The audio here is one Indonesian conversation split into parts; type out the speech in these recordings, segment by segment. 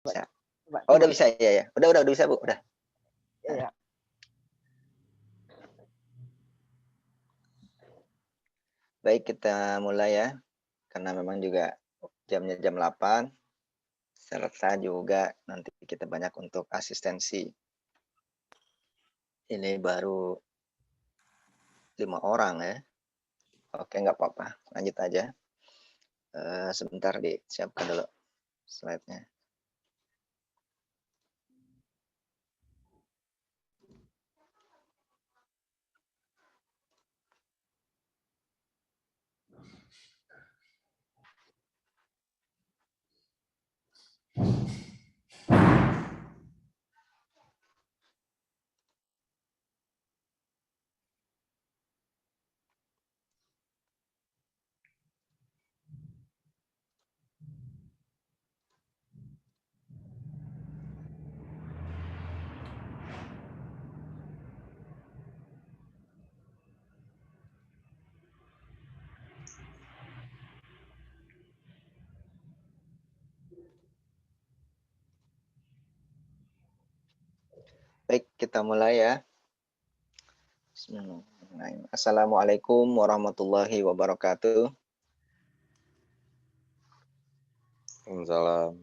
Bisa. Coba, Oh, coba. udah bisa ya ya. Udah bisa, Bu. Udah. Iya. Baik, kita mulai ya. Karena memang juga jamnya jam 8, serta juga nanti kita banyak untuk asistensi. Ini baru 5 orang ya. Oke, nggak apa-apa. Lanjut aja. Sebentar disiapkan dulu slide-nya. Baik, kita mulai ya. Bismillahirrahmanirrahim. Assalamualaikum warahmatullahi wabarakatuh. Waalaikumsalam.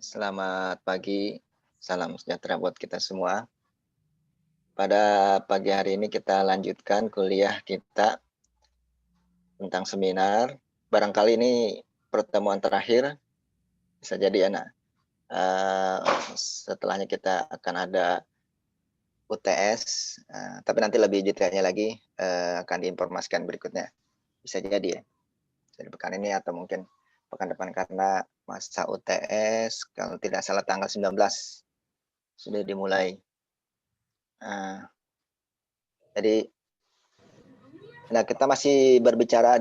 Selamat pagi, salam sejahtera buat kita semua. Pada pagi hari ini kita lanjutkan kuliah kita tentang seminar. Barangkali ini pertemuan terakhir, bisa jadi ya. Setelahnya kita akan ada UTS, tapi nanti lebih detailnya lagi akan diinformasikan berikutnya. Bisa jadi ya, jadi pekan ini atau mungkin pekan depan, karena masa UTS kalau tidak salah tanggal 19 sudah dimulai. Jadi kita masih berbicara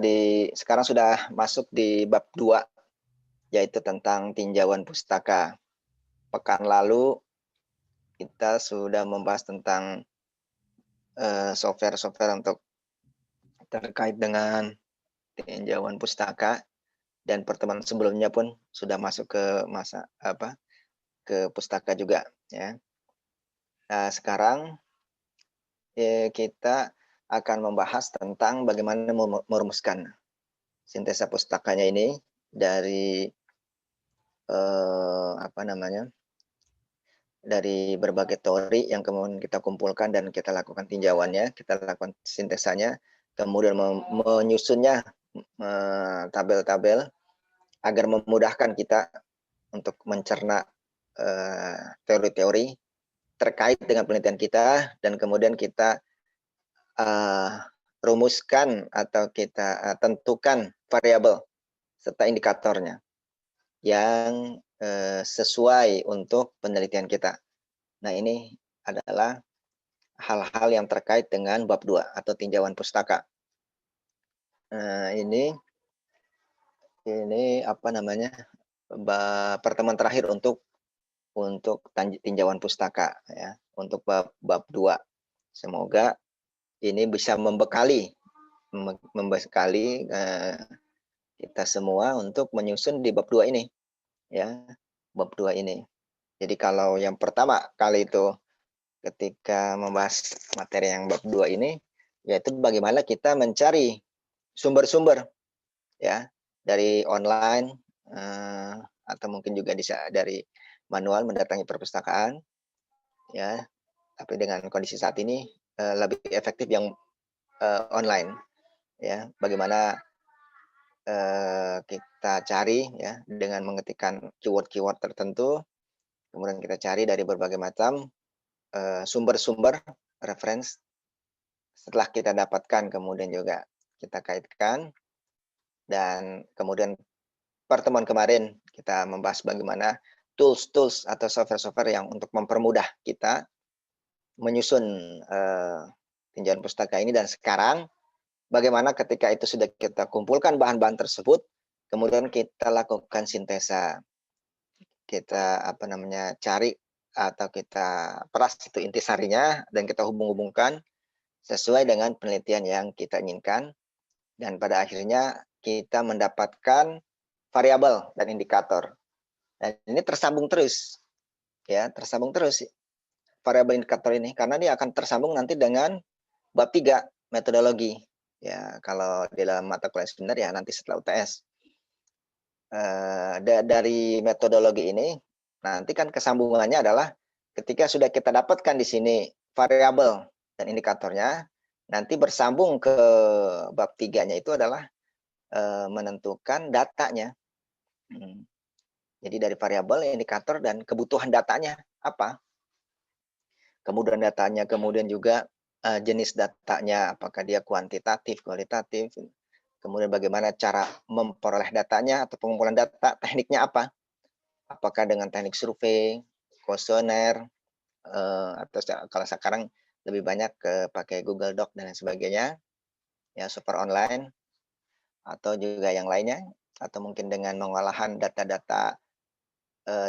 sekarang sudah masuk di bab 2, yaitu tentang tinjauan pustaka. Pekan lalu kita sudah membahas tentang software-software untuk terkait dengan tinjauan pustaka, dan pertemuan sebelumnya pun sudah masuk ke ke pustaka juga ya. Nah, sekarang kita akan membahas tentang bagaimana merumuskan sintesa pustakanya ini dari dari berbagai teori yang kemudian kita kumpulkan dan kita lakukan tinjauannya, kita lakukan sintesanya, kemudian menyusunnya tabel-tabel agar memudahkan kita untuk mencerna teori-teori terkait dengan penelitian kita, dan kemudian kita rumuskan atau kita tentukan variabel serta indikatornya yang sesuai untuk penelitian kita. Nah, ini adalah hal-hal yang terkait dengan bab 2 atau tinjauan pustaka. Ini pertemuan terakhir untuk tinjauan pustaka ya, untuk bab 2. Semoga ini bisa membekali kita semua untuk menyusun di bab 2 ini ya, bab 2 ini. Jadi kalau yang pertama kali itu ketika membahas materi yang bab 2 ini, yaitu bagaimana kita mencari sumber-sumber ya, dari online atau mungkin juga dari manual mendatangi perpustakaan ya. Tapi dengan kondisi saat ini lebih efektif yang online ya. Bagaimana kita cari ya dengan mengetikkan keyword-keyword tertentu, kemudian kita cari dari berbagai macam sumber-sumber reference. Setelah kita dapatkan, kemudian juga kita kaitkan, dan kemudian pertemuan kemarin kita membahas bagaimana tools-tools atau software-software yang untuk mempermudah kita menyusun tinjauan pustaka ini. Dan sekarang bagaimana ketika itu sudah kita kumpulkan bahan-bahan tersebut, kemudian kita lakukan sintesa, kita cari atau kita peras itu intisarinya, dan kita hubung-hubungkan sesuai dengan penelitian yang kita inginkan, dan pada akhirnya kita mendapatkan variabel dan indikator Dan ini tersambung terus, ya, tersambung terus variabel indikator ini, karena dia akan tersambung nanti dengan bab 3 metodologi. Ya, kalau di dalam mata kuliah seminar ya nanti setelah UTS. Dari metodologi ini, nanti kan kesambungannya adalah ketika sudah kita dapatkan di sini variabel dan indikatornya, nanti bersambung ke bab 3-nya itu adalah menentukan datanya. Jadi dari variabel, indikator, dan kebutuhan datanya apa. Kemudian datanya, kemudian juga jenis datanya, apakah dia kuantitatif, kualitatif, kemudian bagaimana cara memperoleh datanya atau pengumpulan data, tekniknya apa. Apakah dengan teknik survei, kuesioner, atau kalau sekarang lebih banyak pakai Google Doc dan lain sebagainya, ya super online, atau juga yang lainnya, atau mungkin dengan pengolahan data-data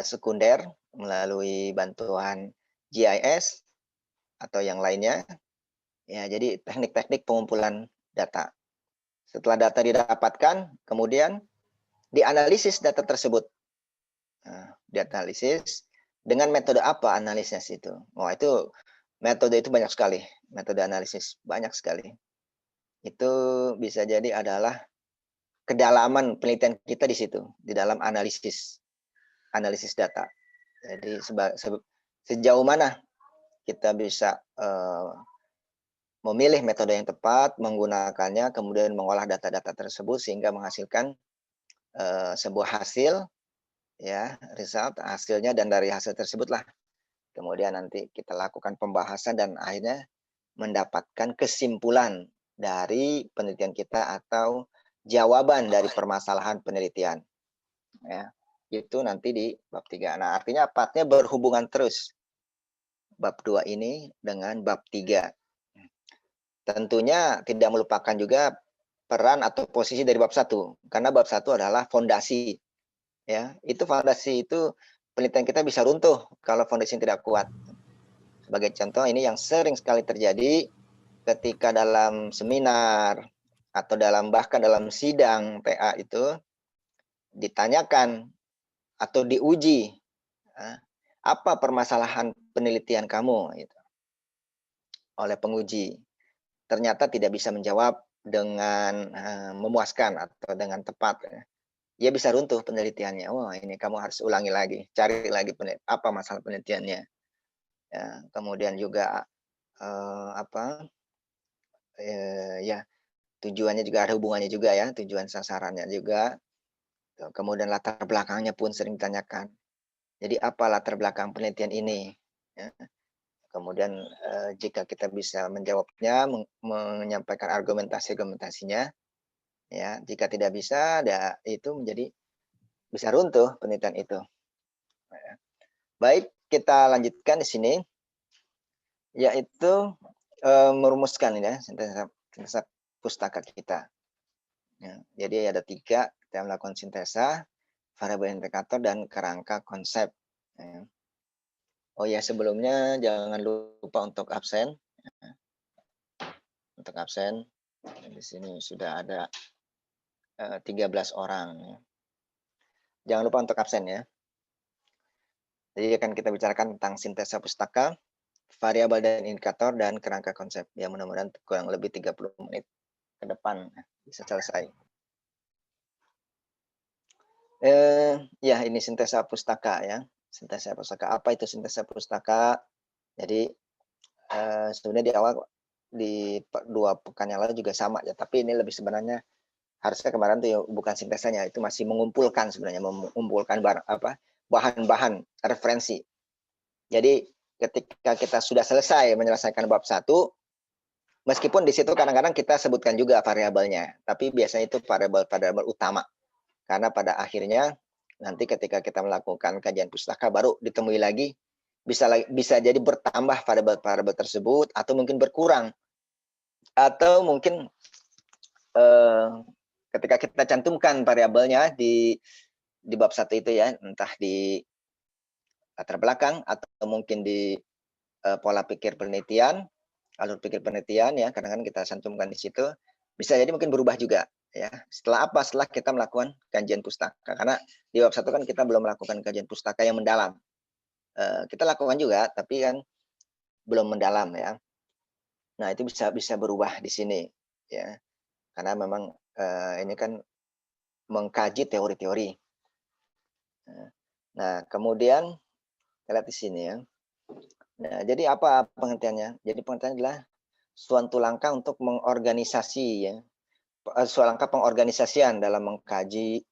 sekunder melalui bantuan GIS atau yang lainnya. Ya, jadi teknik-teknik pengumpulan data. Setelah data didapatkan, kemudian dianalisis data tersebut. Dianalisis dengan metode apa analisisnya itu? Wah, itu metode itu banyak sekali. Metode analisis banyak sekali. Itu bisa jadi adalah kedalaman penelitian kita di situ, di dalam analisis data. Jadi sejauh mana kita bisa memilih metode yang tepat, menggunakannya, kemudian mengolah data-data tersebut sehingga menghasilkan sebuah hasil, ya, result, hasilnya, dan dari hasil tersebutlah kemudian nanti kita lakukan pembahasan dan akhirnya mendapatkan kesimpulan dari penelitian kita atau jawaban dari permasalahan penelitian. Ya, itu nanti di bab 3. Nah, artinya partnya berhubungan terus bab 2 ini dengan bab 3. Tentunya tidak melupakan juga peran atau posisi dari bab 1, karena bab 1 adalah fondasi. Ya, itu fondasi itu penelitian kita bisa runtuh kalau fondasi tidak kuat. Sebagai contoh, ini yang sering sekali terjadi ketika dalam seminar atau bahkan dalam sidang TA itu ditanyakan atau diuji apa permasalahan penelitian kamu gitu, oleh penguji. Ternyata tidak bisa menjawab dengan memuaskan atau dengan tepat. Dia bisa runtuh penelitiannya. Wah, ini kamu harus ulangi lagi, cari lagi apa masalah penelitiannya. Ya, kemudian juga ya tujuannya juga ada hubungannya juga ya, tujuan sasarannya juga. Kemudian latar belakangnya pun sering ditanyakan. Jadi apa latar belakang penelitian ini? Ya. Kemudian jika kita bisa menjawabnya, menyampaikan argumentasinya, ya. Jika tidak bisa, ya itu menjadi bisa runtuh penelitian itu. Ya. Baik, kita lanjutkan di sini, yaitu merumuskan ya sintesa pustaka kita. Ya, jadi ada 3, kita melakukan sintesa, variabel indikator, dan kerangka konsep. Ya. Oh ya, sebelumnya jangan lupa untuk absen. Untuk absen, di sini sudah ada 13 orang. Jangan lupa untuk absen ya. Jadi akan kita bicarakan tentang sintesa pustaka, variabel dan indikator, dan kerangka konsep. Ya, mudah-mudahan kurang lebih 30 menit ke depan bisa selesai. Ya, ini sintesa pustaka ya. Sintesa pustaka. Apa itu sintesa pustaka? Jadi sebenarnya di awal di 2 pekan yang lalu juga sama ya, tapi ini lebih sebenarnya harusnya kemarin tuh ya bukan sintesanya, itu masih mengumpulkan sebenarnya, mengumpulkan bahan-bahan referensi. Jadi ketika kita sudah selesai menyelesaikan bab 1, meskipun di situ kadang-kadang kita sebutkan juga variabelnya, tapi biasanya itu variabel utama. Karena pada akhirnya nanti ketika kita melakukan kajian pustaka baru ditemui lagi, bisa jadi bertambah variabel-variabel tersebut atau mungkin berkurang. Atau mungkin ketika kita cantumkan variabelnya di bab 1 itu ya, entah di latar belakang atau mungkin di pola pikir penelitian, alur pikir penelitian ya, kadang-kadang kita cantumkan di situ. Bisa jadi mungkin berubah juga ya. Setelah apa? Setelah kita melakukan kajian pustaka. Karena di bab 1 kan kita belum melakukan kajian pustaka yang mendalam. Kita lakukan juga, tapi kan belum mendalam ya. Nah, itu bisa berubah di sini ya. Karena memang ini kan mengkaji teori-teori. Nah, kemudian kita lihat di sini ya. Nah, jadi apa pengertiannya? Jadi pengertiannya adalah suatu langkah untuk mengorganisasi ya. Suatu langkah pengorganisasian dalam mengkaji.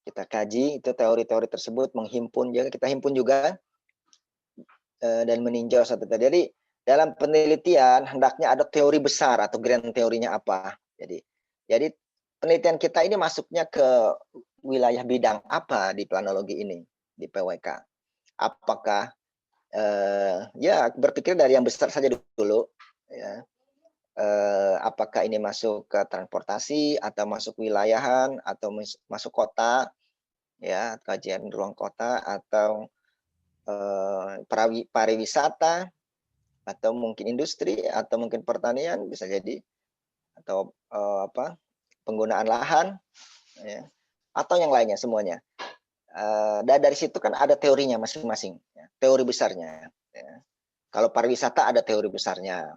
Kita kaji itu teori-teori tersebut, menghimpun juga, kita himpun juga dan meninjau satu tadi. Jadi dalam penelitian hendaknya ada teori besar atau grand teorinya apa. Jadi penelitian kita ini masuknya ke wilayah bidang apa di planologi ini, di PWK. Apakah ya berpikir dari yang besar saja dulu ya. Apakah ini masuk ke transportasi atau masuk wilayahan atau masuk kota ya, kajian ruang kota atau pariwisata atau mungkin industri atau mungkin pertanian bisa jadi atau penggunaan lahan ya, atau yang lainnya semuanya. Dan dari situ kan ada teorinya masing-masing ya, teori besarnya ya. Kalau pariwisata ada teori besarnya.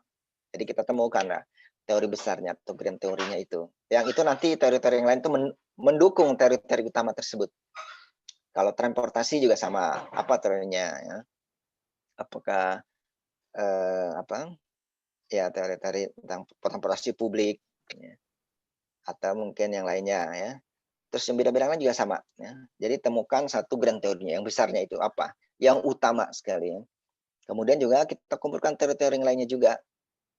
Jadi kita temukan lah teori besarnya atau grand teorinya itu. Yang itu nanti teori-teori yang lain itu mendukung teori-teori utama tersebut. Kalau transportasi juga sama, apa teorinya ya? Apakah ya teori-teori tentang transportasi publik ya, atau mungkin yang lainnya ya. Terus yang bidang-bidang lain juga sama ya. Jadi temukan satu grand teorinya, yang besarnya itu apa? Yang utama sekali ya. Kemudian juga kita kumpulkan teori-teori yang lainnya juga.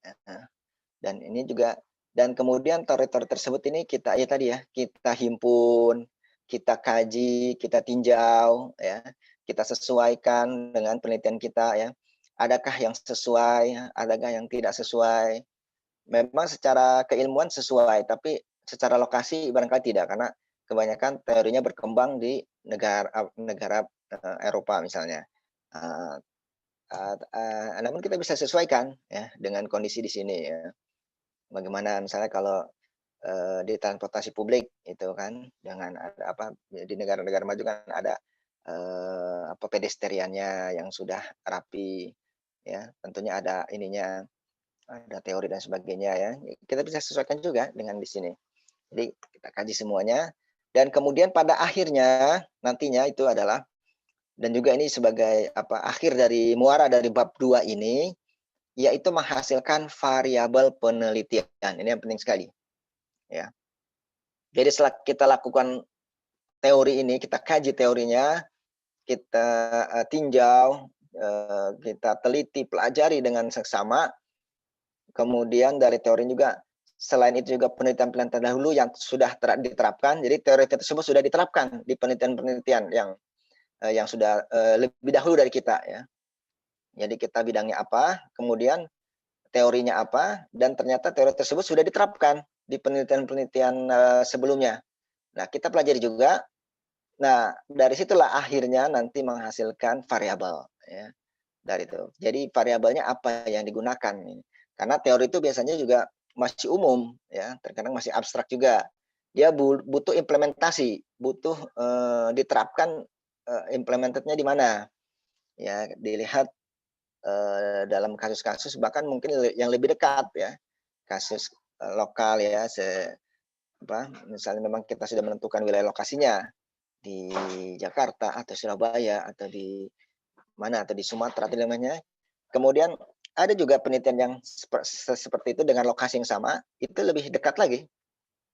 Ya. Dan ini juga dan kemudian teori-teori tersebut ini kita ya tadi ya, kita himpun, kita kaji, kita tinjau ya, kita sesuaikan dengan penelitian kita ya. Adakah yang sesuai, adakah yang tidak sesuai. Memang secara keilmuan sesuai, tapi secara lokasi barangkali tidak karena kebanyakan teorinya berkembang di negara Eropa misalnya. Namun kita bisa sesuaikan ya dengan kondisi di sini ya. Bagaimana misalnya kalau di transportasi publik itu kan dengan ada di negara-negara maju kan ada pedestriannya yang sudah rapi ya, tentunya ada ininya, ada teori dan sebagainya ya. Kita bisa sesuaikan juga dengan di sini. Jadi kita kaji semuanya dan kemudian pada akhirnya nantinya itu adalah dan juga ini sebagai akhir dari muara dari bab 2 ini yaitu menghasilkan variabel penelitian. Ini yang penting sekali. Ya. Jadi setelah kita lakukan teori ini, kita kaji teorinya, kita tinjau, kita teliti, pelajari dengan seksama. Kemudian dari teori juga, selain itu juga penelitian-penelitian dahulu yang sudah diterapkan. Jadi teori tersebut sudah diterapkan di penelitian-penelitian yang sudah lebih dahulu dari kita ya. Jadi kita bidangnya apa, kemudian teorinya apa, dan ternyata teori tersebut sudah diterapkan di penelitian-penelitian sebelumnya. Nah, kita pelajari juga. Nah, dari situlah akhirnya nanti menghasilkan variabel ya. Dari itu. Jadi variabelnya apa yang digunakan. Karena teori itu biasanya juga masih umum ya, terkadang masih abstrak juga. Dia butuh implementasi, butuh diterapkan implementednya di mana. Ya, dilihat dalam kasus-kasus bahkan mungkin yang lebih dekat ya. Kasus lokal ya, misalnya memang kita sudah menentukan wilayah lokasinya di Jakarta atau Surabaya atau di mana atau di Sumatera atau namanya. Kemudian ada juga penelitian yang seperti itu dengan lokasi yang sama, itu lebih dekat lagi.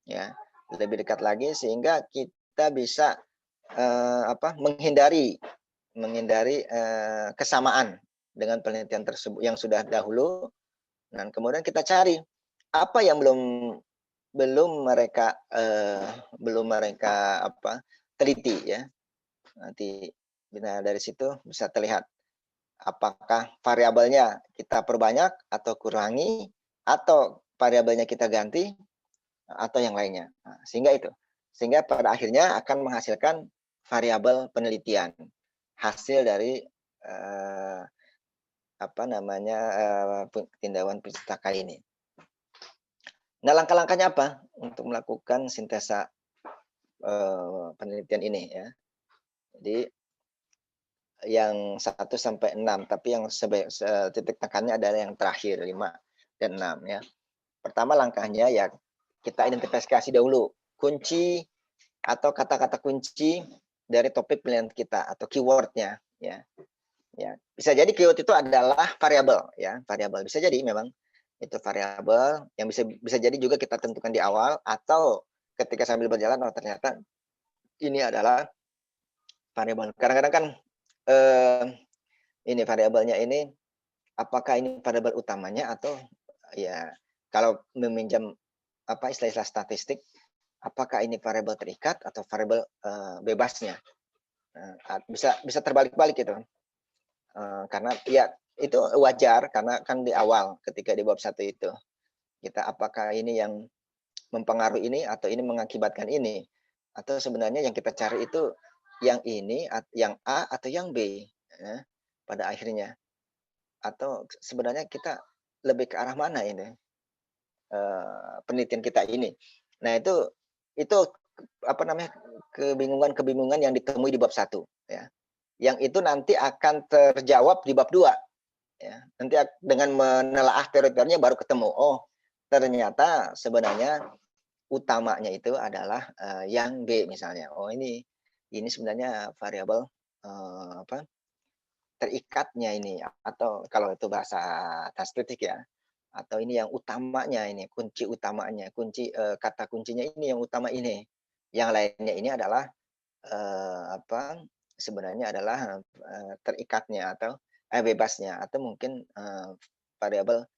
Ya, lebih dekat lagi sehingga kita bisa menghindari kesamaan dengan penelitian tersebut yang sudah dahulu. Dan kemudian kita cari apa yang belum mereka teliti ya. Nanti dari situ bisa terlihat apakah variabelnya kita perbanyak atau kurangi atau variabelnya kita ganti atau yang lainnya. Nah, sehingga pada akhirnya akan menghasilkan variabel penelitian hasil dari tindakan pustaka ini. Nah, langkah-langkahnya apa untuk melakukan sintesa, penelitian ini ya. Jadi yang 1 sampai 6, tapi yang titik tekannya adalah yang terakhir 5 dan 6 ya. Pertama langkahnya ya kita identifikasi dahulu kunci atau kata-kata kunci dari topik pilihan kita atau keyword-nya ya. Ya, bisa jadi keyword itu adalah variabel ya, variabel. Bisa jadi memang itu variabel yang bisa jadi juga kita tentukan di awal atau ketika sambil berjalan, oh ternyata ini adalah variabel. Kadang-kadang kan, eee, ini variabelnya ini, apakah ini variabel utamanya atau ya kalau meminjam apa istilah-istilah statistik, apakah ini variabel terikat atau variabel, bebasnya. Bisa bisa terbalik-balik gitu. Karena ya itu wajar karena kan di awal ketika di bab 1 itu, kita apakah ini yang mempengaruhi ini atau ini mengakibatkan ini, atau sebenarnya yang kita cari itu yang ini, yang A atau yang B, ya, pada akhirnya. Atau sebenarnya kita lebih ke arah mana ini, penelitian kita ini. Nah itu apa namanya, kebingungan-kebingungan yang ditemui di bab 1 ya, yang itu nanti akan terjawab di bab 2 ya. Nanti dengan menelaah teori-teorinya baru ketemu, oh ternyata sebenarnya utamanya itu adalah, yang B misalnya. Oh ini sebenarnya variabel, apa, terikatnya ini atau kalau itu bahasa statistik ya, atau ini yang utamanya ini, kunci utamanya, kata kuncinya ini yang utama ini. Yang lainnya ini adalah, apa, sebenarnya adalah, terikatnya atau bebasnya atau mungkin, variabel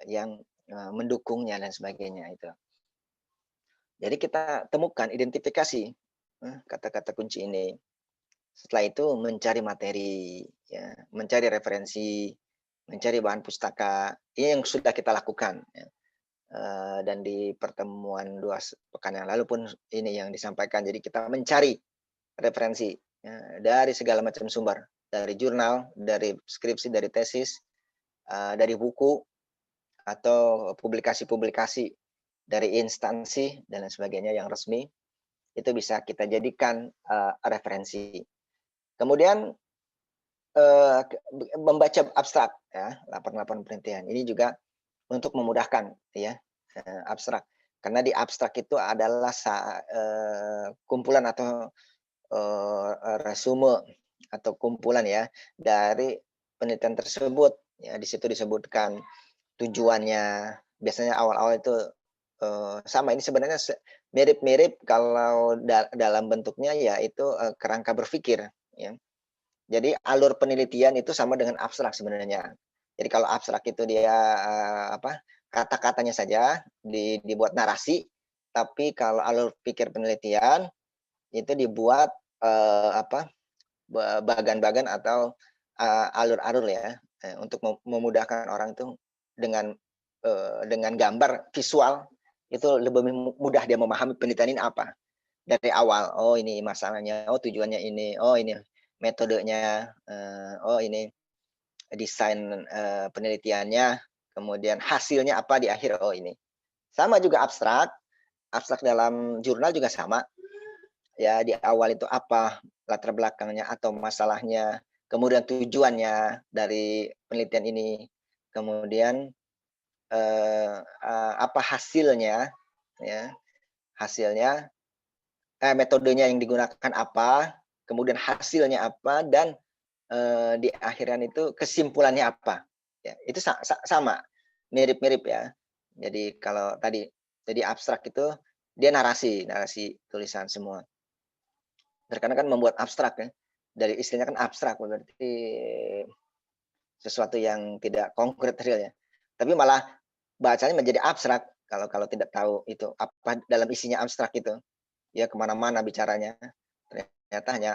yang, mendukungnya dan sebagainya itu. Jadi kita temukan, identifikasi, kata-kata kunci ini. Setelah itu mencari materi, ya, mencari referensi, mencari bahan pustaka, ini yang sudah kita lakukan, ya. Dan di pertemuan 2 pekan yang lalu pun ini yang disampaikan. Jadi kita mencari referensi, ya, dari segala macam sumber, dari jurnal, dari skripsi, dari tesis, dari buku, atau publikasi-publikasi dari instansi dan lain sebagainya yang resmi, itu bisa kita jadikan, referensi. Kemudian, membaca abstrak ya, laporan-laporan penelitian. Ini juga untuk memudahkan ya, abstrak. Karena di abstrak itu adalah kumpulan atau, resume atau kumpulan ya, dari penelitian tersebut. Ya, di situ disebutkan tujuannya, biasanya awal-awal itu, sama ini sebenarnya mirip-mirip kalau dalam bentuknya yaitu, kerangka berpikir ya. Jadi alur penelitian itu sama dengan abstrak sebenarnya. Jadi kalau abstrak itu dia, apa, kata-katanya saja dibuat narasi, tapi kalau alur pikir penelitian itu dibuat, apa, bagan-bagan atau, alur-alur ya, untuk memudahkan orang itu dengan gambar visual, itu lebih mudah dia memahami penelitian ini apa. Dari awal, oh ini masalahnya, oh tujuannya ini, oh ini metodenya, oh ini desain, penelitiannya, kemudian hasilnya apa di akhir, oh ini. Sama juga abstrak, abstrak dalam jurnal juga sama, ya di awal itu apa latar belakangnya atau masalahnya, kemudian tujuannya dari penelitian ini, kemudian, apa hasilnya, ya, hasilnya, metodenya yang digunakan apa, kemudian hasilnya apa, dan, di akhiran itu kesimpulannya apa. Ya, itu sama, mirip-mirip ya. Jadi kalau tadi, jadi abstrak itu dia narasi narasi tulisan semua. Terkadang kan membuat abstrak ya, dari istilahnya kan abstrak berarti sesuatu yang tidak konkret real ya. Tapi malah bacanya menjadi abstrak kalau kalau tidak tahu itu apa dalam isinya abstrak itu. Ya kemana mana bicaranya, ternyata hanya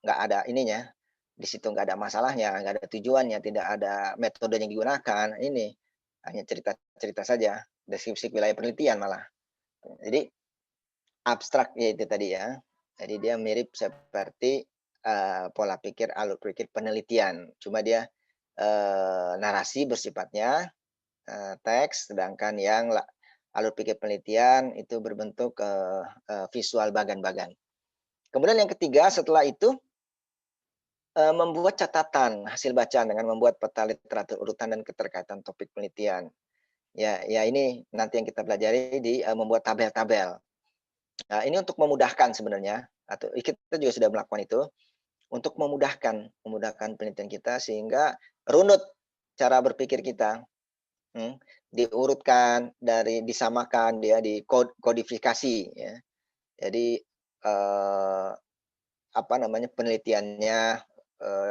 nggak ada ininya, di situ nggak ada masalahnya, nggak ada tujuannya, tidak ada metode yang digunakan, ini hanya cerita-cerita saja, deskripsi wilayah penelitian malah. Jadi abstrak ya itu tadi ya. Jadi dia mirip seperti, pola pikir, alur pikir penelitian. Cuma dia, narasi bersifatnya, teks, sedangkan yang alur pikir penelitian itu berbentuk visual bagan-bagan. Kemudian yang ketiga setelah itu membuat catatan hasil bacaan dengan membuat peta literatur urutan dan keterkaitan topik penelitian. Ya ini nanti yang kita pelajari di membuat tabel-tabel. Nah, ini untuk memudahkan sebenarnya, atau kita juga sudah melakukan itu, untuk memudahkan penelitian kita sehingga runut cara berpikir kita, diurutkan, disamakan, kodifikasi ya. Jadi, apa namanya, penelitiannya,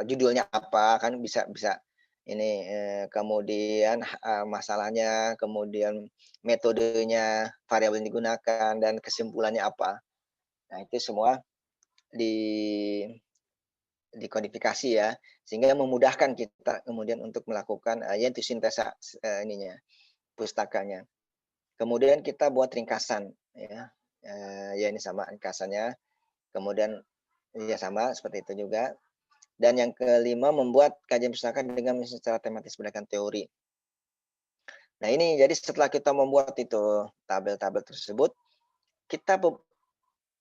judulnya apa, kan bisa bisa ini, kemudian masalahnya, kemudian metodenya, variabel yang digunakan, dan kesimpulannya apa. Nah, itu semua di dikodifikasi ya, sehingga memudahkan kita kemudian untuk melakukan, yaitu sintesa ininya, pustakanya. Kemudian kita buat ringkasan ya, ya ini sama ringkasannya, kemudian ya sama seperti itu juga. Dan yang kelima membuat kajian pustaka dengan secara tematis berdasarkan teori. Nah ini jadi setelah kita membuat itu tabel-tabel tersebut, kita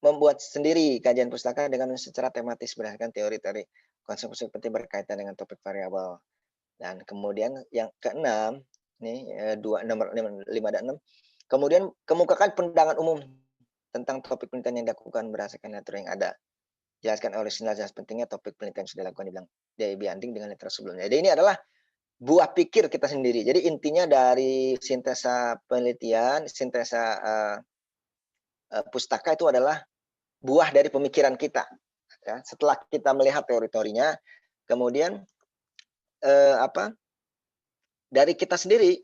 membuat sendiri kajian pustaka dengan secara tematis berdasarkan teori-teori konsep-konsep penting berkaitan dengan topik variabel. Dan kemudian yang keenam, nih 5 dan 6, kemudian kemukakan pandangan umum tentang topik penelitian yang dilakukan berdasarkan literatur yang ada. Jelaskan orisinal dan pentingnya topik penelitian yang sudah dilakukan dibanding dengan literatur sebelumnya. Jadi ini adalah buah pikir kita sendiri. Jadi intinya dari sintesa penelitian, sintesa pustaka itu adalah buah dari pemikiran kita. Ya. Setelah kita melihat teori-teorinya, kemudian dari kita sendiri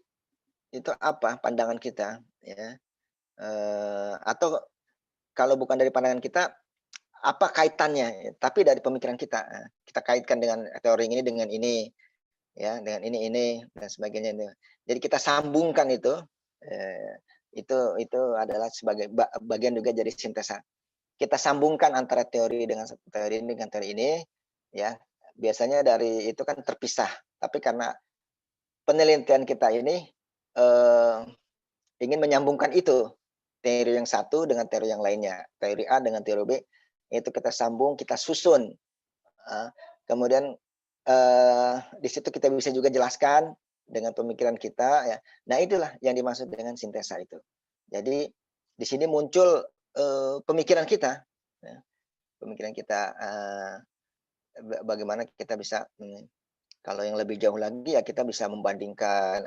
itu apa pandangan kita, ya. Atau kalau bukan dari pandangan kita, apa kaitannya? Tapi dari pemikiran kita. Kita kaitkan dengan teori ini dengan ini, ya, dengan ini dan sebagainya. Jadi kita sambungkan itu, itu adalah sebagai bagian juga jadi sintesa. Kita sambungkan antara teori dengan teori ini, ya. Biasanya dari itu kan terpisah, tapi karena penelitian kita ini ingin menyambungkan itu, teori yang satu dengan teori yang lainnya, teori A dengan teori B, itu kita sambung, kita susun. Kemudian di situ kita bisa juga jelaskan dengan pemikiran kita ya. Nah, itulah yang dimaksud dengan sintesa itu. Jadi di sini muncul pemikiran kita, ya. Pemikiran kita bagaimana kita bisa kalau yang lebih jauh lagi ya kita bisa membandingkan,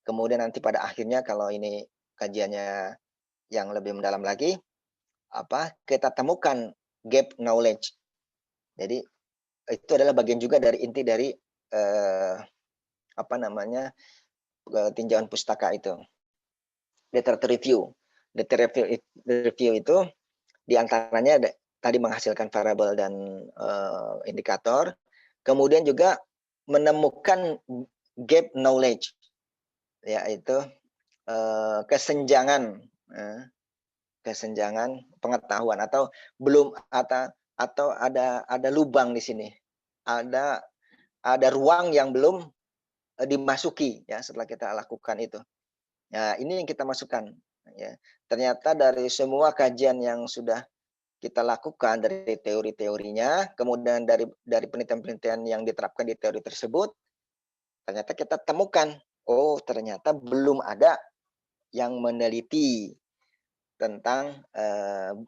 kemudian nanti pada akhirnya kalau ini kajiannya yang lebih mendalam lagi, kita temukan gap knowledge. Jadi itu adalah bagian juga dari inti dari tinjauan pustaka itu. Literature review. Literature review itu diantaranya tadi menghasilkan variabel dan indikator, kemudian juga menemukan gap knowledge, yaitu kesenjangan pengetahuan atau belum atau ada lubang di sini, ada ruang yang belum dimasuki ya setelah kita lakukan itu. Nah ini yang kita masukkan ya. Ternyata dari semua kajian yang sudah kita lakukan dari teori-teorinya, kemudian dari penelitian-penelitian yang diterapkan di teori tersebut, ternyata kita temukan, oh ternyata belum ada yang meneliti tentang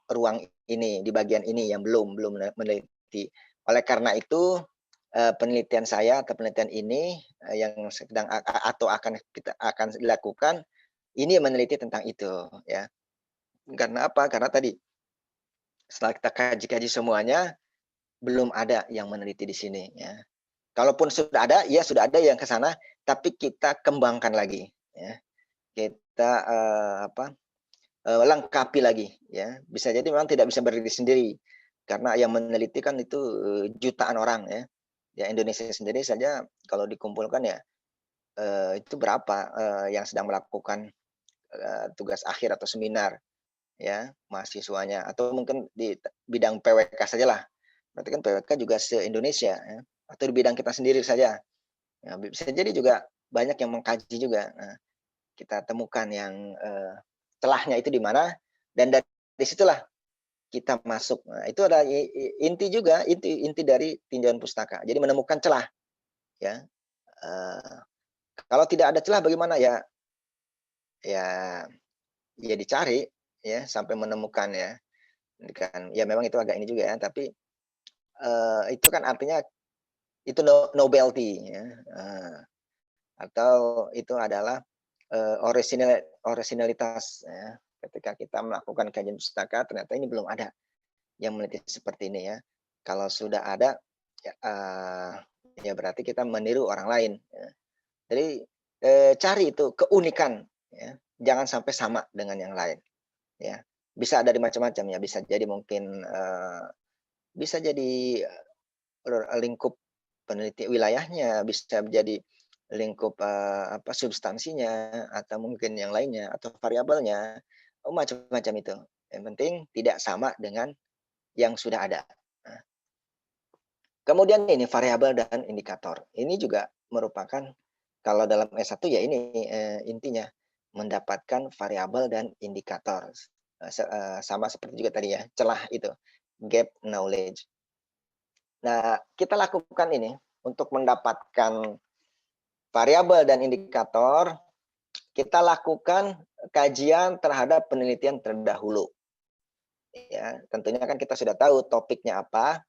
ruang ini, di bagian ini yang belum meneliti. Oleh karena itu, penelitian saya atau penelitian ini yang sedang atau akan dilakukan, ini meneliti tentang itu ya. Karena apa? Karena tadi setelah kita kaji-kaji semuanya, belum ada yang meneliti di sini ya. Kalaupun sudah ada, ya sudah ada yang ke sana, tapi kita kembangkan lagi ya. Kita lengkapi lagi ya. Bisa jadi memang tidak bisa berdiri sendiri karena yang meneliti kan itu jutaan orang ya. Ya Indonesia sendiri saja kalau dikumpulkan ya itu berapa yang sedang melakukan tugas akhir atau seminar ya mahasiswanya, atau mungkin di bidang PWK sajalah. Berarti kan PWK juga se-Indonesia ya. Atau di bidang kita sendiri saja. Ya, bisa jadi juga banyak yang mengkaji juga. Nah, kita temukan yang celahnya itu di mana, dan dari situlah kita masuk. Nah, itu adalah inti juga, inti dari tinjauan pustaka. Jadi menemukan celah, ya. Eee, Kalau tidak ada celah bagaimana ya? Ya ya dicari, ya, sampai menemukan ya. Kan, ya memang itu agak ini juga ya, tapi, itu kan artinya itu novelty ya, atau itu adalah, orisinalitas ya. Ketika kita melakukan kajian pustaka ternyata ini belum ada yang meneliti seperti ini ya. Kalau sudah ada, ya, ya berarti kita meniru orang lain ya. Jadi, cari itu keunikan ya, jangan sampai sama dengan yang lain ya. Bisa dari macam-macam ya, bisa jadi mungkin, bisa jadi, lingkup peneliti wilayahnya, bisa jadi lingkup, substansinya, atau mungkin yang lainnya, atau variabelnya, macam-macam itu. Yang penting tidak sama dengan yang sudah ada. Nah, kemudian ini variabel dan indikator. Ini juga merupakan kalau dalam S1 ya ini, intinya mendapatkan variabel dan indikator. Sama seperti juga tadi ya, celah itu, gap knowledge. Nah, kita lakukan ini untuk mendapatkan variabel dan indikator, kita lakukan kajian terhadap penelitian terdahulu. Ya, tentunya kan kita sudah tahu topiknya apa,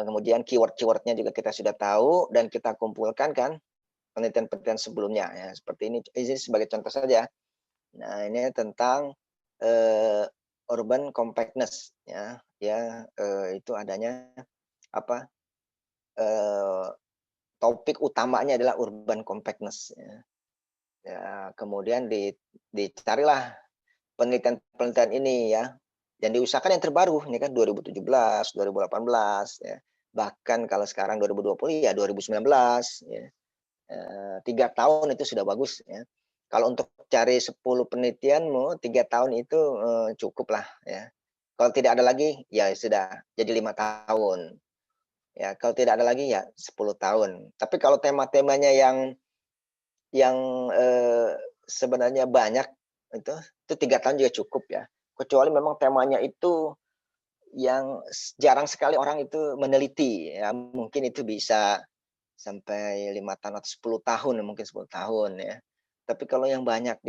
kemudian keyword-keyword-nya juga kita sudah tahu dan kita kumpulkan kan penelitian-penelitian sebelumnya ya, seperti ini sebagai contoh saja. Nah, ini tentang, eee, urban compactness ya, itu adanya apa, eee, topik utamanya adalah urban compactness ya. Ya, kemudian dicarilah penelitian-penelitian ini ya, dan diusahakan yang terbaru, ini kan 2017, 2018 ya, bahkan kalau sekarang 2020 ya 2019 ya, 3 tahun itu sudah bagus ya. Kalau untuk cari 10 penelitianmu 3 tahun itu, cukuplah ya. Kalau tidak ada lagi, ya sudah jadi 5 tahun. Ya, kalau tidak ada lagi ya 10 tahun. Tapi kalau tema-temanya yang, sebenarnya banyak itu itu 3 tahun juga cukup ya. Kecuali memang temanya itu yang jarang sekali orang itu meneliti ya, mungkin itu bisa sampai 5 tahun atau 10 tahun, mungkin 10 tahun ya. Tapi kalau yang banyak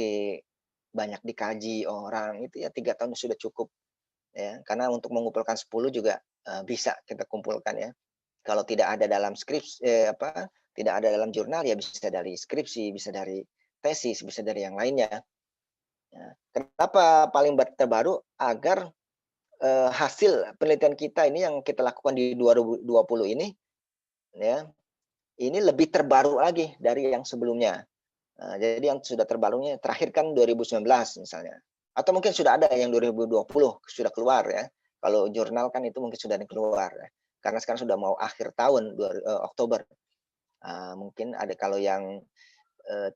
dikaji orang, itu ya 3 tahun sudah cukup ya, karena untuk mengumpulkan 10 juga, bisa kita kumpulkan ya. Kalau tidak ada dalam tidak ada dalam jurnal ya bisa dari skripsi, bisa dari tesis, bisa dari yang lainnya. Ya, kenapa paling terbaru? Agar, hasil penelitian kita ini yang kita lakukan di 2020 ini, ya, ini lebih terbaru lagi dari yang sebelumnya. Jadi yang sudah terbarunya terakhir kan 2019 misalnya, atau mungkin sudah ada yang 2020 sudah keluar ya. Kalau jurnal kan itu mungkin sudah ada yang keluar ya, karena sekarang sudah mau akhir tahun Oktober. Mungkin ada kalau yang,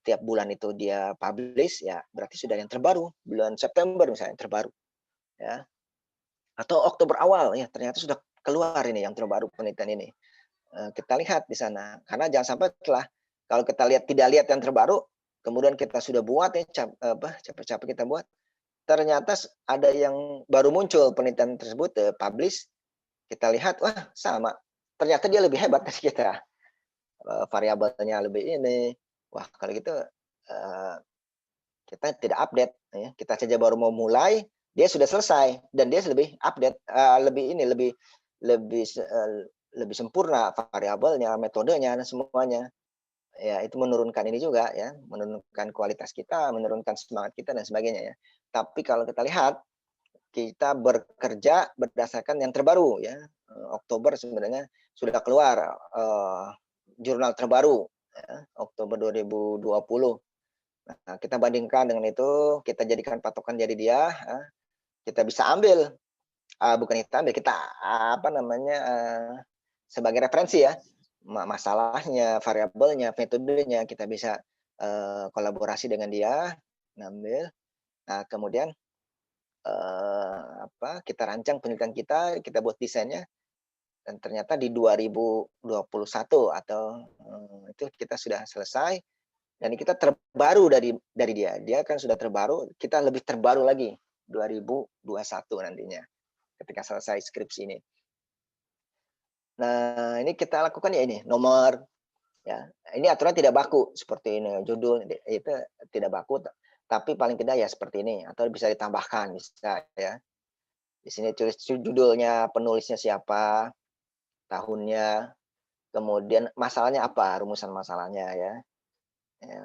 tiap bulan itu dia publish ya berarti sudah yang terbaru, bulan September misalnya yang terbaru, ya. Atau Oktober awal ya ternyata sudah keluar ini yang terbaru penelitian ini. Kita lihat di sana, karena jangan sampai kalau kita tidak lihat yang terbaru, kemudian kita sudah buat ya capek-capek kita buat, ternyata ada yang baru muncul penelitian tersebut, publish, kita lihat, wah sama, ternyata dia lebih hebat dari kita, variabelnya lebih ini. Wah kalau gitu, eee, kita tidak update ya, kita saja baru mau mulai, dia sudah selesai dan dia lebih update, lebih ini, lebih lebih sempurna variabelnya, metodenya, dan semuanya. Ya itu menurunkan ini juga ya, menurunkan kualitas kita, menurunkan semangat kita dan sebagainya ya. Tapi kalau kita lihat, kita bekerja berdasarkan yang terbaru ya, Oktober sebenarnya sudah keluar, jurnal terbaru ya, Oktober 2020. Nah, kita bandingkan dengan itu, kita jadikan patokan jadi dia, kita bisa ambil, bukan kita ambil, kita, apa namanya, sebagai referensi ya, masalahnya, variabelnya, metodenya, kita bisa, kolaborasi dengan dia, ngambil. Nah, kemudian, kita rancang penelitian kita buat desainnya, dan ternyata di 2021 atau, itu kita sudah selesai, Dan kita terbaru dari dia. Dia kan sudah terbaru, kita lebih terbaru lagi 2021 nantinya ketika selesai skripsi ini. Nah, ini kita lakukan ya ini, nomor ya. Ini aturan tidak baku seperti ini, judul itu tidak baku, tapi paling tidak ya seperti ini atau bisa ditambahkan bisa ya. Di sini tulis judulnya, penulisnya siapa, tahunnya, kemudian masalahnya apa, rumusan masalahnya ya. Ya,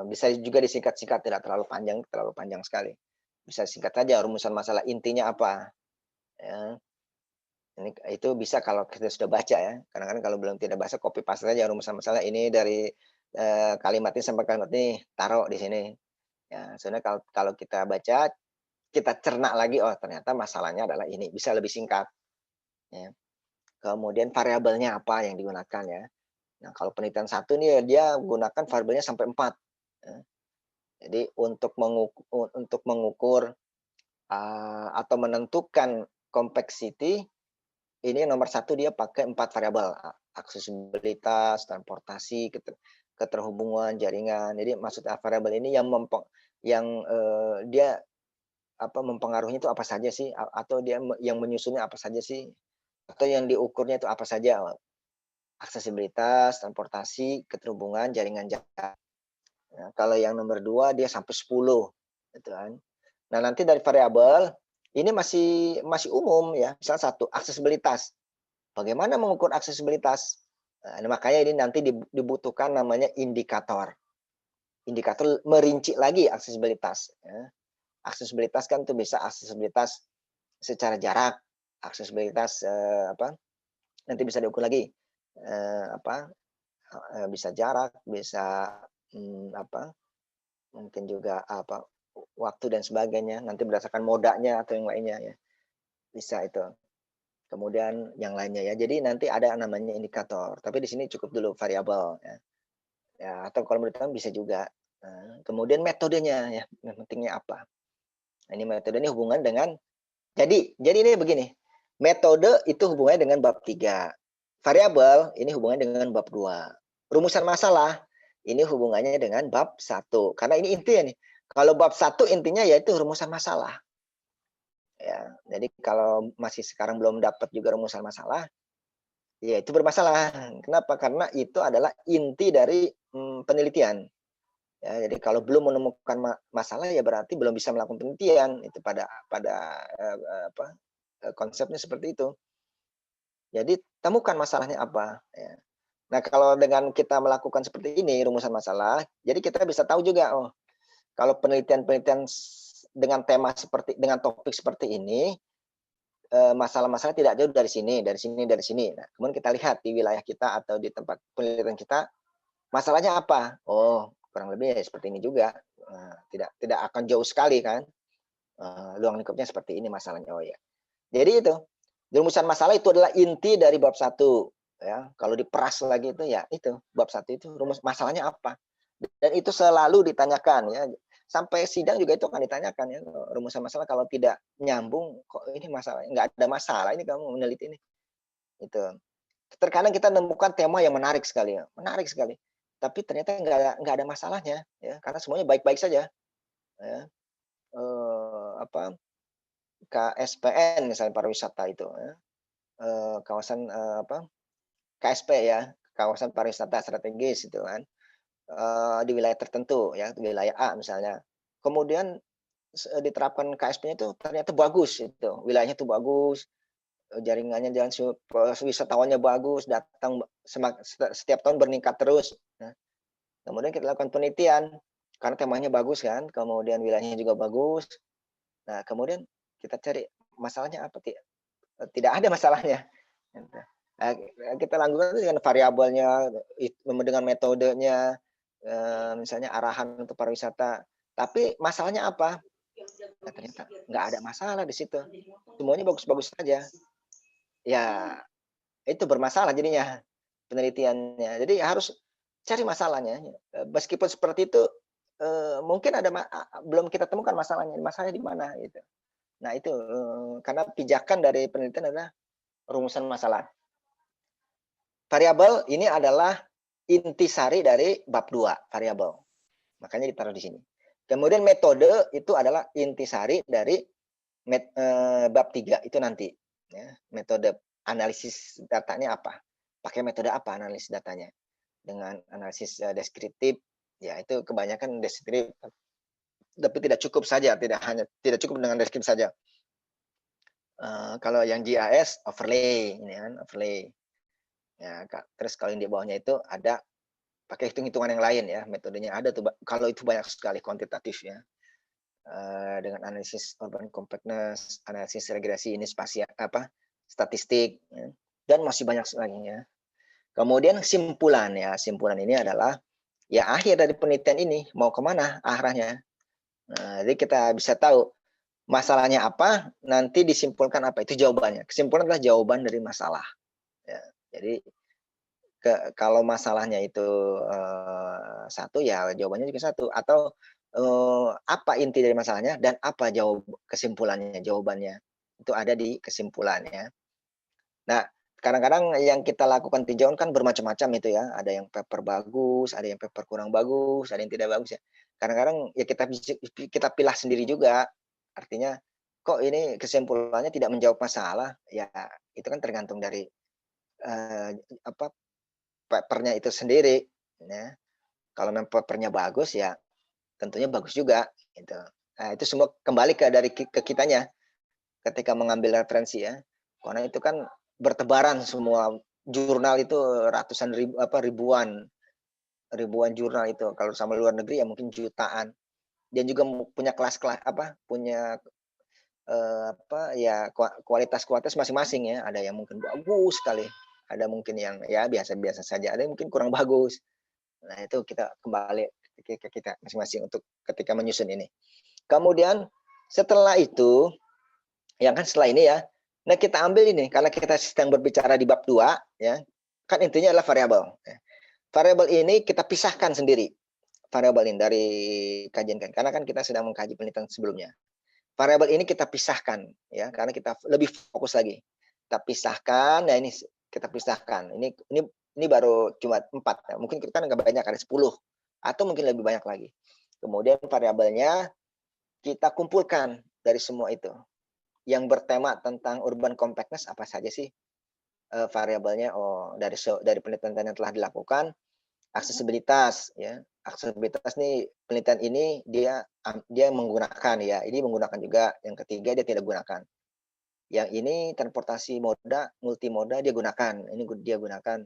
bisa juga disingkat-singkat, tidak terlalu panjang sekali. Bisa singkat saja rumusan masalah intinya apa, ya. Itu bisa kalau kita sudah baca ya, kadang-kadang kalau belum tidak baca copy paste saja rumusan masalah ini dari, kalimat ini sampai kalimat ini, taruh di sini. Ya, sebenarnya kalau kita baca, kita cerna lagi, oh ternyata masalahnya adalah ini, bisa lebih singkat, ya. Kemudian variabelnya apa yang digunakan ya. Nah, kalau penelitian satu nih dia gunakan variabelnya sampai 4, ya. Jadi untuk mengukur, atau menentukan complexity, ini nomor satu dia pakai 4 variabel, aksesibilitas, transportasi, keterhubungan, jaringan. Jadi maksud variabel ini yang, dia mempengaruhinya itu apa saja sih, atau dia yang menyusunnya apa saja sih, atau yang diukurnya itu apa saja, aksesibilitas, transportasi, keterhubungan, jaringan jangka. Nah, kalau yang nomor 2 dia sampai 10, gitu kan. Nah, nanti dari variabel, ini masih umum ya, misal satu, aksesibilitas. Bagaimana mengukur aksesibilitas? Nah, makanya ini nanti dibutuhkan namanya indikator. Indikator merinci lagi aksesibilitas, ya. Aksesibilitas kan tuh bisa aksesibilitas secara jarak, aksesibilitas, nanti bisa diukur lagi, bisa jarak, bisa, mungkin juga waktu dan sebagainya, nanti berdasarkan modanya atau yang lainnya ya, bisa itu. Kemudian yang lainnya ya, jadi nanti ada namanya indikator, tapi di sini cukup dulu variabel ya. Ya, atau kalau menurut kamu bisa juga. Kemudian metodenya ya, yang pentingnya apa. Nah, ini metode ini hubungan dengan jadi ini begini, metode itu hubungannya dengan bab 3, variabel ini hubungannya dengan bab 2, rumusan masalah ini hubungannya dengan bab 1, karena ini intinya nih, kalau bab 1 intinya yaitu rumusan masalah. Ya, jadi kalau masih sekarang belum dapat juga rumusan masalah, ya itu bermasalah. Kenapa? Karena itu adalah inti dari, penelitian. Ya, jadi kalau belum menemukan masalah ya berarti belum bisa melakukan penelitian, itu pada konsepnya seperti itu. Jadi temukan masalahnya apa, ya. Nah, kalau dengan kita melakukan seperti ini rumusan masalah, jadi kita bisa tahu juga, oh, kalau penelitian-penelitian dengan topik seperti ini, masalah-masalah tidak jauh dari sini, dari sini, dari sini. Nah, kemudian kita lihat di wilayah kita atau di tempat penelitian kita, masalahnya apa? Oh, kurang lebih ya seperti ini juga. Tidak akan jauh sekali kan, ruang lingkupnya seperti ini masalahnya, oh ya. Jadi itu, rumusan masalah itu adalah inti dari bab 1 ya. Kalau diperas lagi itu ya itu, bab 1 itu rumus masalahnya apa. Dan itu selalu ditanyakan ya. Sampai sidang juga itu akan ditanyakan ya, rumusan masalah kalau tidak nyambung, kok ini masalah nggak ada masalah ini kamu meneliti ini. Itu. Terkadang kita menemukan tema yang menarik sekali ya, menarik sekali. Tapi ternyata nggak ada masalahnya ya, karena semuanya baik-baik saja ya. Apa, KSPN misalnya pariwisata itu ya, kawasan, KSP ya, kawasan pariwisata strategis itu kan, di wilayah tertentu ya, wilayah A misalnya. Kemudian diterapkan KSP-nya itu ternyata bagus itu, wilayahnya itu bagus, jaringannya jalan wisatawannya bagus, datang setiap tahun meningkat terus. Nah, kemudian kita lakukan penelitian, karena temanya bagus kan, kemudian wilayahnya juga bagus. Nah, kemudian kita cari masalahnya apa, tidak ada masalahnya. Nah, kita lakukan dengan variabelnya, dengan metodenya, misalnya arahan untuk pariwisata. Tapi masalahnya apa? Nah, ternyata nggak ada masalah di situ. Semuanya bagus-bagus saja. Ya, itu bermasalah jadinya penelitiannya. Jadi harus cari masalahnya. Meskipun seperti itu, mungkin belum kita temukan masalahnya. Masalahnya di mana gitu. Nah itu, karena pijakan dari penelitian adalah rumusan masalah. Variabel ini adalah intisari dari bab 2 variabel. Makanya ditaruh di sini. Kemudian metode itu adalah intisari dari bab 3 itu nanti ya. Metode analisis datanya apa? Pakai metode apa analisis datanya? Dengan analisis deskriptif ya itu kebanyakan deskriptif tapi tidak cukup saja, tidak cukup dengan deskriptif saja. Kalau yang GIS overlay ini kan overlay. Ya, terus kalau yang di bawahnya itu ada pakai hitung-hitungan yang lain ya, metodenya ada tuh. Kalau itu banyak sekali kuantitatif ya. Dengan analisis urban compactness, analisis regresi ini spasial statistik ya, dan masih banyak lagi ya. Kemudian simpulan ya, simpulan ini adalah ya akhir dari penelitian ini mau kemana arahnya. Nah, jadi kita bisa tahu masalahnya apa, nanti disimpulkan apa itu jawabannya. Kesimpulan adalah jawaban dari masalah. Ya, jadi kalau masalahnya itu satu ya jawabannya juga satu, atau apa inti dari masalahnya dan apa kesimpulannya, jawabannya itu ada di kesimpulannya. Nah, kadang-kadang yang kita lakukan tinjauan kan bermacam-macam itu ya, ada yang paper bagus, ada yang paper kurang bagus, ada yang tidak bagus ya. Kadang-kadang ya kita pilah sendiri juga, artinya kok ini kesimpulannya tidak menjawab masalah, ya itu kan tergantung dari papernya itu sendiri ya. Kalau memang papernya bagus ya tentunya bagus juga gitu. Nah, itu semua kembali ke kitanya ketika mengambil referensi ya. Karena itu kan bertebaran semua jurnal itu ratusan ribuan jurnal itu. Kalau sama luar negeri ya mungkin jutaan. Dan juga punya kelas-kelas punya kualitas masing-masing ya. Ada yang mungkin bagus sekali, ada mungkin yang ya biasa-biasa saja, ada yang mungkin kurang bagus. Nah, itu kita kembali ke kita masing-masing untuk ketika menyusun ini. Kemudian setelah itu, yang kan setelah ini ya, nah kita ambil ini, karena kita sedang berbicara di bab 2, ya, kan intinya adalah variabel. Variabel ini kita pisahkan sendiri, variabel ini dari kajian kan, karena kan kita sedang mengkaji penelitian sebelumnya. Variabel ini kita pisahkan, ya, karena kita lebih fokus lagi. Kita pisahkan, nah ini kita pisahkan. Ini baru cuma 4, ya. Mungkin kita kan nggak banyak, ada 10 atau mungkin lebih banyak lagi. Kemudian variabelnya kita kumpulkan dari semua itu. Yang bertema tentang urban compactness apa saja sih variabelnya? Oh, dari penelitian yang telah dilakukan, aksesibilitas ya. Aksesibilitas nih penelitian ini dia menggunakan ya. Ini menggunakan juga. Yang ketiga dia tidak gunakan. Yang ini transportasi multimoda dia gunakan. Ini dia gunakan.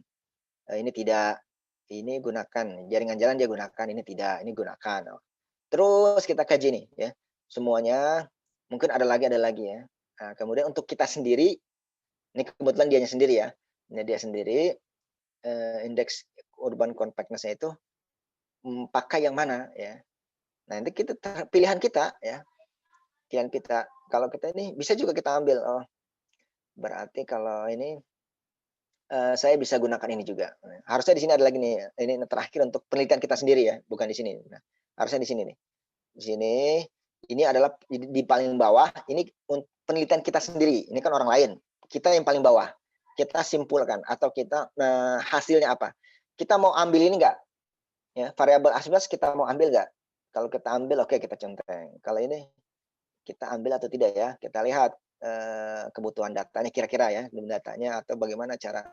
Ini tidak. Ini gunakan. Jaringan jalan dia gunakan. Ini tidak. Ini gunakan. Terus kita kaji nih ya. Semuanya mungkin ada lagi ya. Nah, kemudian untuk kita sendiri, ini kebetulan dianya sendiri ya. Ini dia sendiri indeks urban compactness-nya itu pakai yang mana ya. Nah, nanti pilihan kita ya. Pilihan kita. Kalau kita ini bisa juga kita ambil. Oh, berarti kalau ini saya bisa gunakan ini juga. Harusnya di sini ada lagi nih. Ini terakhir untuk penelitian kita sendiri ya, bukan di sini. Nah, harusnya di sini nih. Di sini ini adalah di paling bawah. Ini penelitian kita sendiri. Ini kan orang lain. Kita yang paling bawah. Kita simpulkan atau kita hasilnya apa? Kita mau ambil ini enggak? Ya, variabel aksesibilitas kita mau ambil enggak? Kalau kita ambil, oke, kita centeng. Kalau ini kita ambil atau tidak ya? Kita lihat kebutuhan datanya kira-kira ya, datanya atau bagaimana cara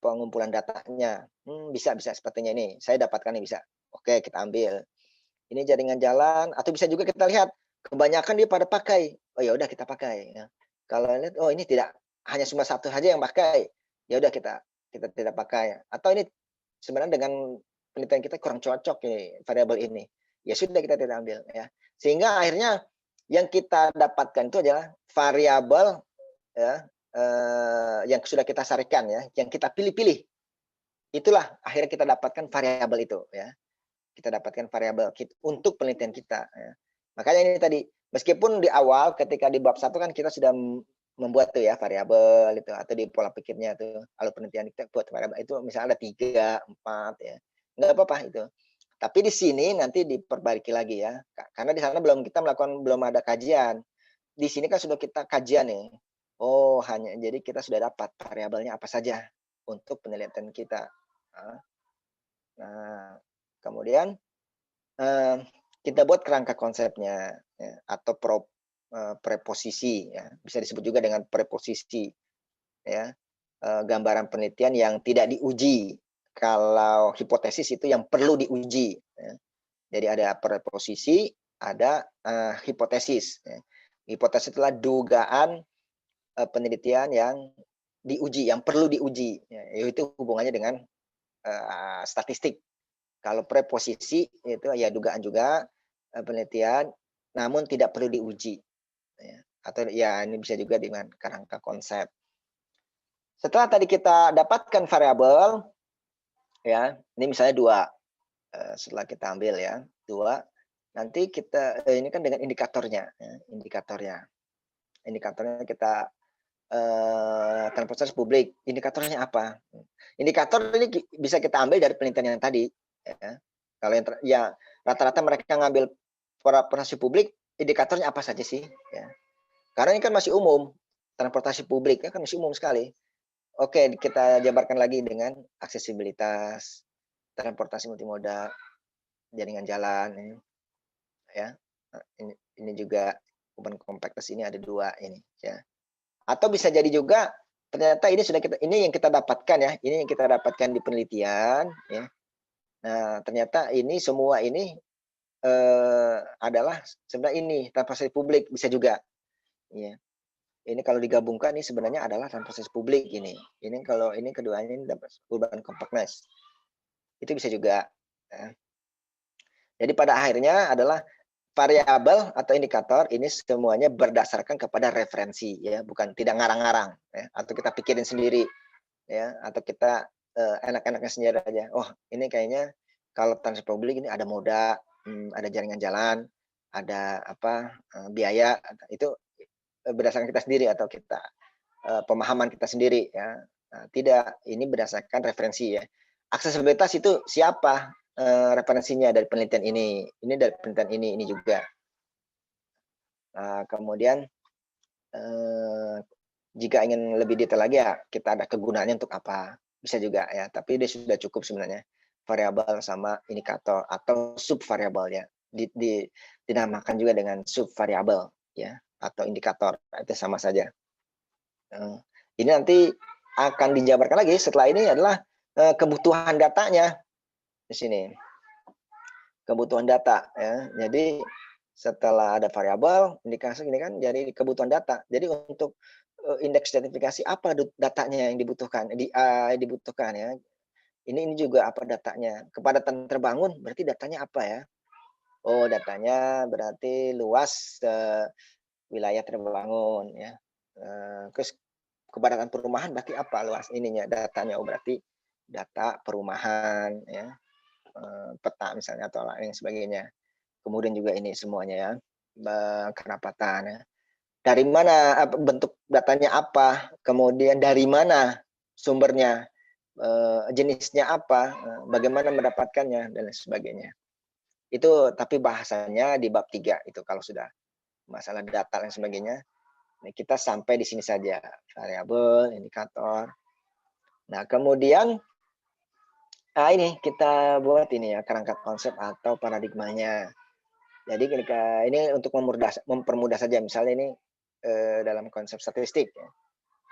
pengumpulan datanya. Bisa sepertinya ini. Saya dapatkan ini bisa. Oke, kita ambil. Ini jaringan jalan atau bisa juga kita lihat kebanyakan dia pada pakai. Oh ya udah kita pakai ya. Kalau lihat oh ini tidak hanya cuma satu saja yang pakai. Ya udah kita tidak pakai. Atau ini sebenarnya dengan penelitian kita kurang cocok ini variabel ini. Ya sudah kita tidak ambil ya. Sehingga akhirnya yang kita dapatkan itu adalah variabel ya yang sudah kita sarikan ya, yang kita pilih-pilih. Itulah akhirnya kita dapatkan variabel itu ya. Kita dapatkan variabel untuk penelitian kita ya. Makanya ini tadi meskipun di awal ketika di bab 1 kan kita sudah membuat tuh ya variabel itu atau di pola pikirnya tuh kalau penelitian kita buat variabel itu misalnya ada 3, 4 ya. Enggak apa-apa itu. Tapi di sini nanti diperbaiki lagi ya. Karena di sana belum ada kajian. Di sini kan sudah kita kajian nih. Oh, jadi kita sudah dapat variabelnya apa saja untuk penelitian kita. Nah, kemudian kita buat kerangka konsepnya ya, atau preposisi ya, bisa disebut juga dengan preposisi ya. Gambaran penelitian yang tidak diuji. Kalau hipotesis itu yang perlu diuji ya. Jadi ada preposisi, ada hipotesis ya. Hipotesis itulah dugaan penelitian yang diuji, yang perlu diuji ya, itu hubungannya dengan statistik. Kalau preposisi itu ya dugaan juga penelitian, namun tidak perlu diuji. Ya. Atau ya ini bisa juga dengan kerangka konsep. Setelah tadi kita dapatkan variabel, ya ini misalnya 2, setelah kita ambil ya 2, nanti kita ini kan dengan indikatornya, ya, indikatornya kita transportasi publik, indikatornya apa? Indikator ini bisa kita ambil dari penelitian yang tadi. Ya. Kalau yang ya rata-rata mereka ngambil transportasi publik, indikatornya apa saja sih? Ya. Karena ini kan masih umum, transportasi publik kan masih umum sekali. Oke, kita jabarkan lagi dengan aksesibilitas, transportasi multimoda, jaringan jalan, ya. Ini juga urban compactness ini ada 2 ini, ya. Atau bisa jadi juga ternyata ini yang kita dapatkan ya, ini yang kita dapatkan di penelitian ya. Nah, ternyata ini semua ini adalah sebenarnya ini transportasi publik bisa juga. Ya. Ini kalau digabungkan ini sebenarnya adalah transportasi publik ini. Ini kalau ini keduanya ini dapat urban compactness. Itu bisa juga. Ya. Jadi pada akhirnya adalah variabel atau indikator ini semuanya berdasarkan kepada referensi ya, bukan tidak ngarang-ngarang ya, atau kita pikirin sendiri ya, atau kita enak-enaknya sendiri aja. Oh, ini kayaknya kalau transportasi publik ini ada moda, ada jaringan jalan, ada apa biaya, itu berdasarkan kita sendiri atau kita pemahaman kita sendiri ya. Nah, tidak, ini berdasarkan referensi ya. Aksesibilitas itu siapa referensinya dari penelitian ini dari penelitian ini juga. Nah, kemudian jika ingin lebih detail lagi ya kita ada kegunaannya untuk apa, bisa juga ya, tapi dia sudah cukup sebenarnya variabel sama indikator atau subvariabel ya. Dinamakan juga dengan subvariabel ya atau indikator, itu sama saja. Ini nanti akan dijabarkan lagi setelah ini adalah kebutuhan datanya di sini. Kebutuhan data ya. Jadi setelah ada variabel, indikasi ini kan jadi kebutuhan data. Jadi untuk indeks identifikasi apa datanya yang dibutuhkan ya. Ini juga apa datanya. Kepadatan terbangun berarti datanya apa ya? Oh, datanya berarti luas wilayah terbangun ya. Terus kepadatan perumahan berarti apa luas ininya datanya? Oh, berarti data perumahan ya. Peta misalnya atau lain sebagainya. Kemudian juga ini semuanya ya, kerapatan ya. Dari mana bentuk datanya apa, kemudian dari mana sumbernya, jenisnya apa, bagaimana mendapatkannya dan lain sebagainya. Itu tapi bahasanya di bab 3 itu kalau sudah masalah data dan sebagainya. Nah, kita sampai di sini saja, variabel, indikator. Nah, kemudian ini kita buat ini ya kerangka konsep atau paradigmanya. Jadi ketika ini untuk mempermudah saja misalnya ini dalam konsep statistik ya.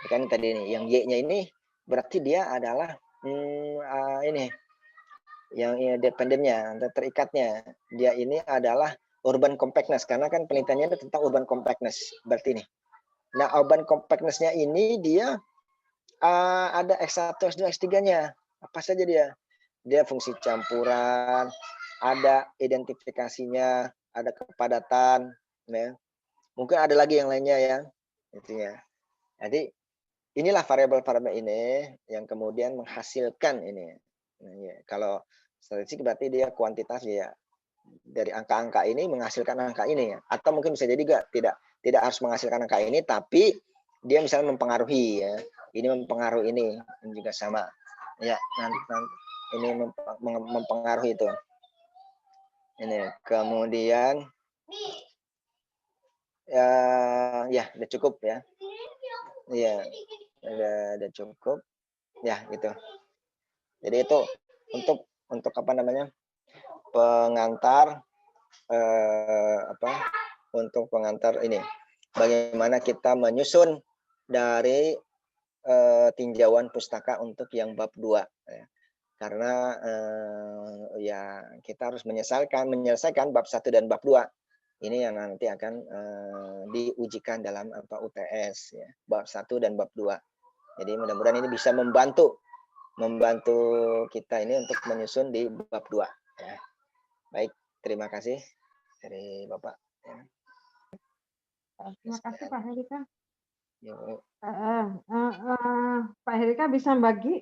Kan tadi ini yang Y-nya ini berarti dia adalah ini yang dependennya terikatnya. Dia ini adalah urban compactness karena kan penelitiannya tentang urban compactness berarti ini. Nah, urban compactness-nya ini dia ada X1, X2, X3-nya. Apa saja dia? Dia fungsi campuran, ada identifikasinya, ada kepadatan, ya. Mungkin ada lagi yang lainnya ya, intinya. Jadi inilah variabel-variabel ini yang kemudian menghasilkan ini. Nah, ya. Kalau statistik berarti dia kuantitas ya dari angka-angka ini menghasilkan angka ini ya. Atau mungkin bisa jadi juga tidak harus menghasilkan angka ini, tapi dia misalnya mempengaruhi ya. Ini mempengaruhi ini juga sama. Ya, nanti ini mempengaruhi itu. Ini kemudian ya udah cukup ya. Iya, udah cukup. Ya, gitu. Jadi itu untuk apa namanya, pengantar, untuk pengantar ini, bagaimana kita menyusun dari, tinjauan pustaka untuk yang bab 2 ya. Karena, ya kita harus menyelesaikan bab 1 dan bab 2. Ini yang nanti akan, diujikan dalam UTS ya, bab 1 dan bab 2. Jadi mudah-mudahan ini bisa membantu kita ini untuk menyusun di bab 2 ya. Baik, terima kasih dari Bapak ya. Terima kasih Pak Herika. Yuk. Pak Herika bisa bagi